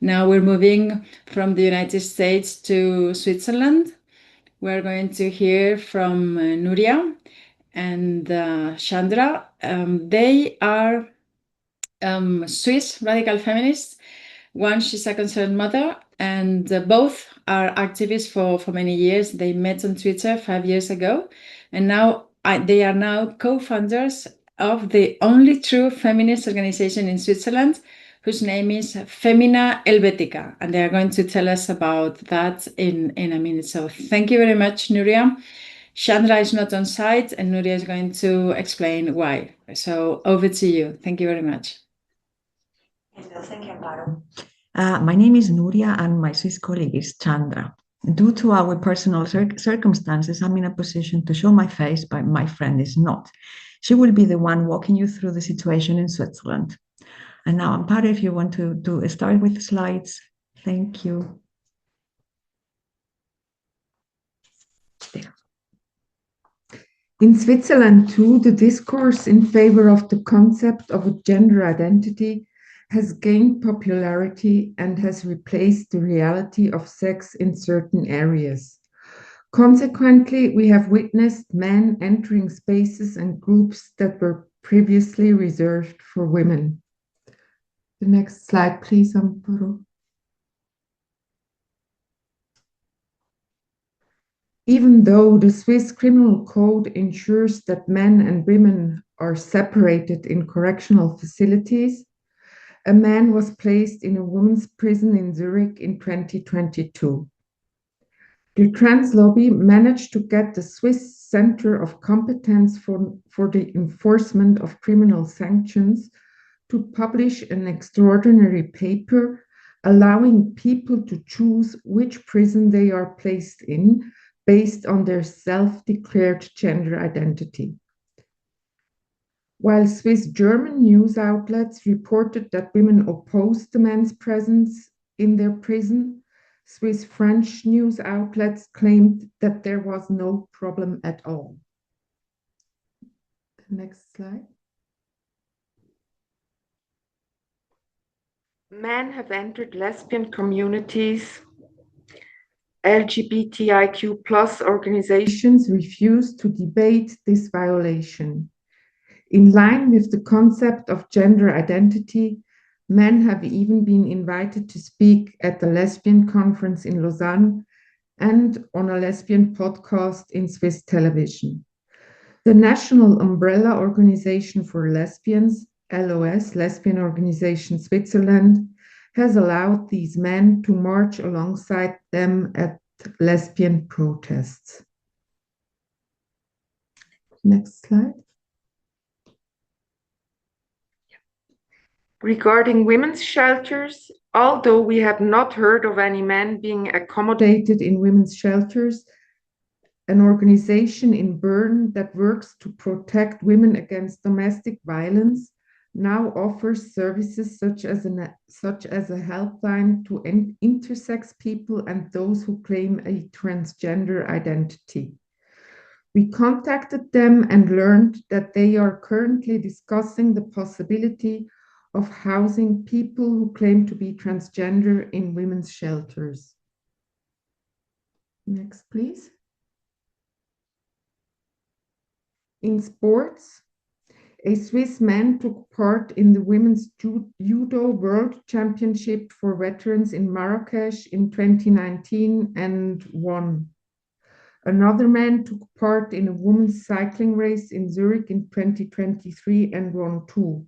now we're moving from the United States to Switzerland. We're going to hear from Nuria and Chandra. They are Swiss radical feminists. One, she's a concerned mother, and both are activists for many years. They met on Twitter 5 years ago, and now they are now co-founders of the only true feminist organization in Switzerland, whose name is Femina Helvetica, and they are going to tell us about that in a minute. So thank you very much, Nuria. Chandra is not on site, and Nuria is going to explain why. So over to you. Thank you very much. Hello, thank you, Amparo. My name is Nuria, and my Swiss colleague is Chandra. Due to our personal circumstances, I'm in a position to show my face, but my friend is not. She will be the one walking you through the situation in Switzerland. And now, Amparo, if you want to start with the slides, thank you. There. In Switzerland, too, the discourse in favor of the concept of a gender identity has gained popularity and has replaced the reality of sex in certain areas. Consequently, we have witnessed men entering spaces and groups that were previously reserved for women. The next slide, please, Amparo. Even though the Swiss Criminal Code ensures that men and women are separated in correctional facilities, a man was placed in a women's prison in Zurich in 2022. The trans lobby managed to get the Swiss Center of Competence for the Enforcement of Criminal Sanctions to publish an extraordinary paper allowing people to choose which prison they are placed in based on their self-declared gender identity. While Swiss German news outlets reported that women opposed the men's presence in their prison, Swiss French news outlets claimed that there was no problem at all. The next slide. Men have entered lesbian communities. LGBTIQ+ organizations refuse to debate this violation. In line with the concept of gender identity, men have even been invited to speak at the lesbian conference in Lausanne and on a lesbian podcast in Swiss television. The National Umbrella Organization for Lesbians, LOS, Lesbian Organization Switzerland, has allowed these men to march alongside them at lesbian protests. Next slide. Regarding women's shelters, although we have not heard of any men being accommodated in women's shelters, an organization in Bern that works to protect women against domestic violence now offers services such as a helpline to intersex people and those who claim a transgender identity. We contacted them and learned that they are currently discussing the possibility of housing people who claim to be transgender in women's shelters. Next, please. In sports, a Swiss man took part in the Women's Judo World Championship for veterans in Marrakesh in 2019 and won. Another man took part in a women's cycling race in Zurich in 2023 and won too.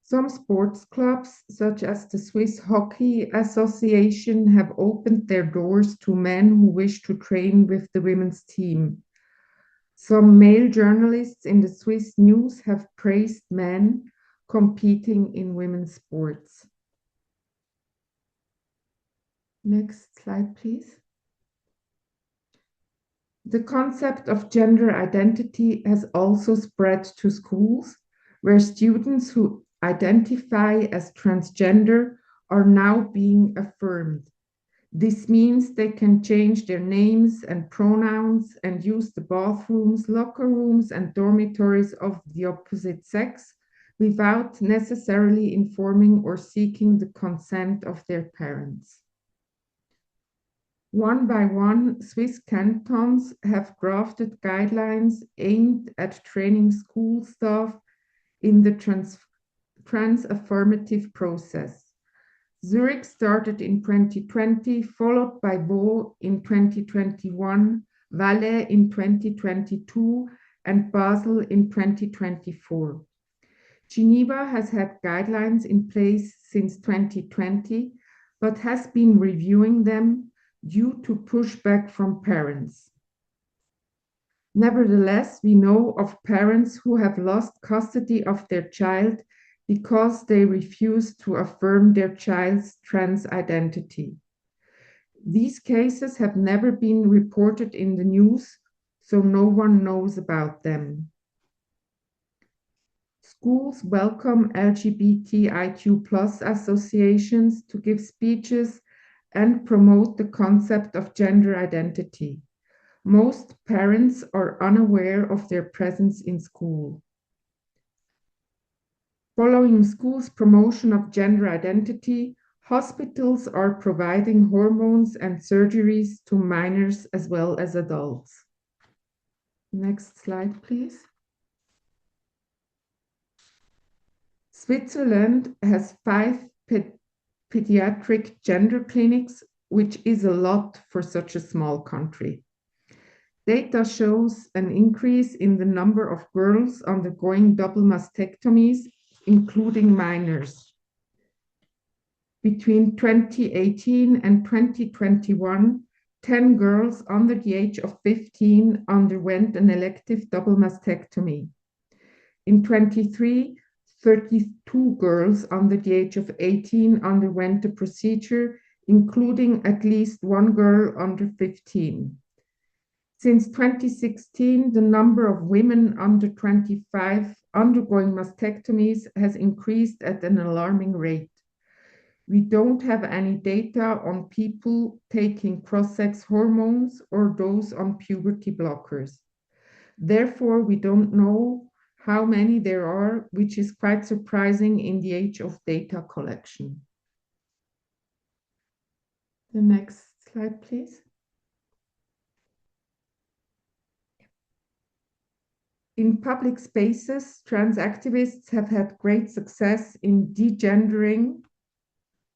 Some sports clubs, such as the Swiss Hockey Association, have opened their doors to men who wish to train with the women's team. Some male journalists in the Swiss news have praised men competing in women's sports. Next slide, please. The concept of gender identity has also spread to schools, where students who identify as transgender are now being affirmed. This means they can change their names and pronouns and use the bathrooms, locker rooms, and dormitories of the opposite sex without necessarily informing or seeking the consent of their parents. One by one, Swiss cantons have drafted guidelines aimed at training school staff in the trans-affirmative process. Zurich started in 2020, followed by Vaud in 2021, Valais in 2022, and Basel in 2024. Geneva has had guidelines in place since 2020, but has been reviewing them due to pushback from parents. Nevertheless, we know of parents who have lost custody of their child because they refuse to affirm their child's trans identity. These cases have never been reported in the news, so no one knows about them. Schools welcome LGBTIQ+ associations to give speeches and promote the concept of gender identity. Most parents are unaware of their presence in school. Following schools' promotion of gender identity, hospitals are providing hormones and surgeries to minors as well as adults. Next slide, please. Switzerland has 5 pediatric gender clinics, which is a lot for such a small country. Data shows an increase in the number of girls undergoing double mastectomies, including minors. Between 2018 and 2021, 10 girls under the age of 15 underwent an elective double mastectomy. In 2023, 32 girls under the age of 18 underwent the procedure, including at least one girl under 15. Since 2016, the number of women under 25 undergoing mastectomies has increased at an alarming rate. We don't have any data on people taking cross-sex hormones or those on puberty blockers. Therefore, we don't know how many there are, which is quite surprising in the age of data collection. The next slide, please. In public spaces, trans activists have had great success in degendering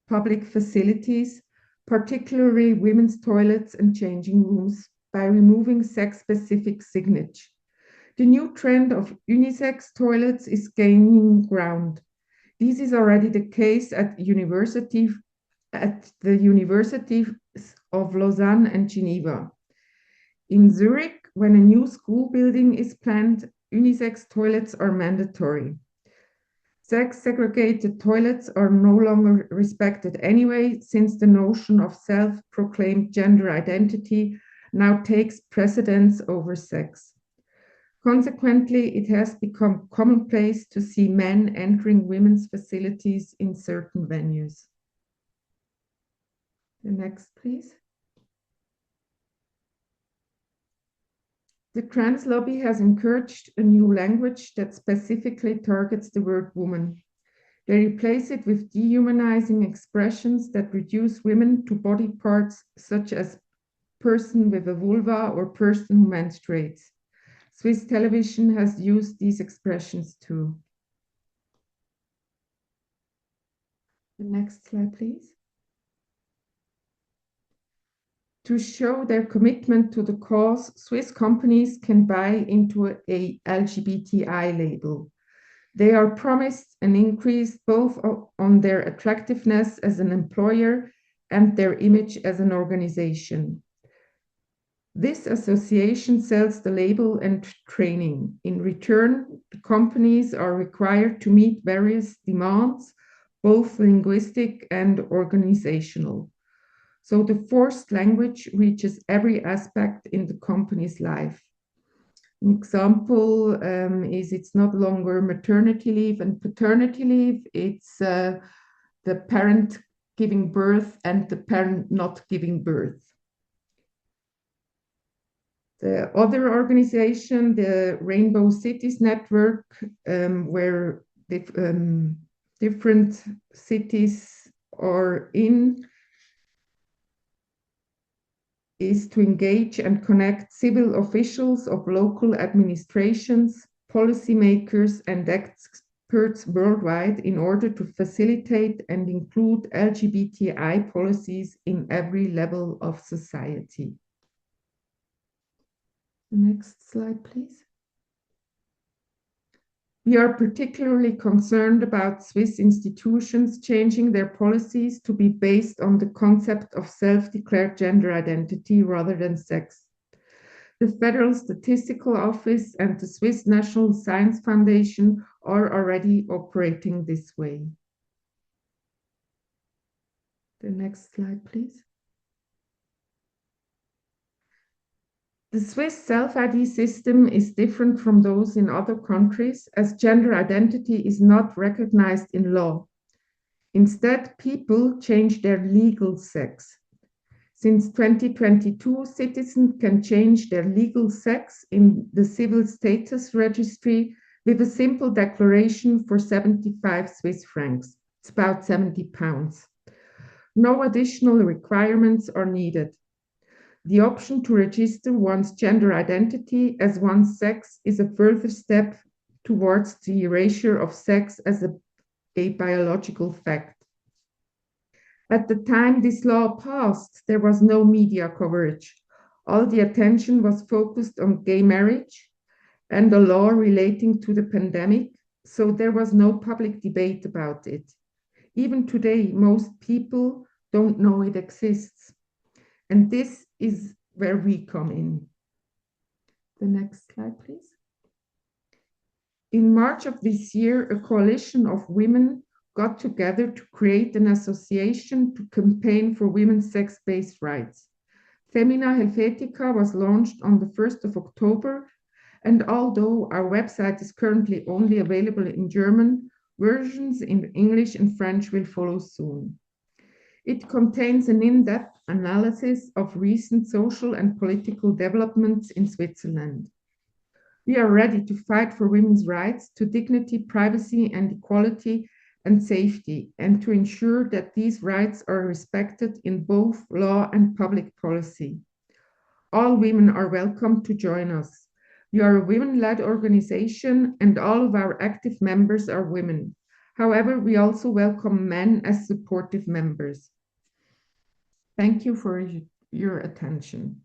public facilities, particularly women's toilets and changing rooms, by removing sex-specific signage. The new trend of unisex toilets is gaining ground. This is already the case at the universities of Lausanne and Geneva. In Zurich, when a new school building is planned, unisex toilets are mandatory. Sex-segregated toilets are no longer respected anyway, since the notion of self-proclaimed gender identity now takes precedence over sex. Consequently, it has become commonplace to see men entering women's facilities in certain venues. The next, please. The trans lobby has encouraged a new language that specifically targets the word woman. They replace it with dehumanizing expressions that reduce women to body parts such as person with a vulva or person who menstruates. Swiss television has used these expressions too. The next slide, please. To show their commitment to the cause, Swiss companies can buy into a LGBTI label. They are promised an increase both on their attractiveness as an employer and their image as an organization. This association sells the label and training. In return, the companies are required to meet various demands, both linguistic and organizational. So the forced language reaches every aspect in the company's life. An example is it's no longer maternity leave and paternity leave, it's the parent giving birth and the parent not giving birth. The other organization, the Rainbow Cities Network, where different cities are in is to engage and connect civil officials of local administrations, policymakers, and experts worldwide in order to facilitate and include LGBTI policies in every level of society. Next slide, please. We are particularly concerned about Swiss institutions changing their policies to be based on the concept of self-declared gender identity rather than sex. The Federal Statistical Office and the Swiss National Science Foundation are already operating this way. The next slide, please. The Swiss self-ID system is different from those in other countries, as gender identity is not recognized in law. Instead, people change their legal sex. Since 2022, citizens can change their legal sex in the Civil Status Registry with a simple declaration for 75 Swiss francs. It's about 70 pounds. No additional requirements are needed. The option to register one's gender identity as one's sex is a further step towards the erasure of sex as a biological fact. At the time this law passed, there was no media coverage. All the attention was focused on gay marriage and the law relating to the pandemic, so there was no public debate about it. Even today, most people don't know it exists. And this is where we come in. The next slide, please. In March of this year, a coalition of women got together to create an association to campaign for women's sex-based rights. Femina Helvetica was launched on the 1st of October, and although our website is currently only available in German, versions in English and French will follow soon. It contains an in-depth analysis of recent social and political developments in Switzerland. We are ready to fight for women's rights to dignity, privacy, and equality and safety, and to ensure that these rights are respected in both law and public policy. All women are welcome to join us. We are a women-led organization, and all of our active members are women. However, we also welcome men as supportive members. Thank you for your attention.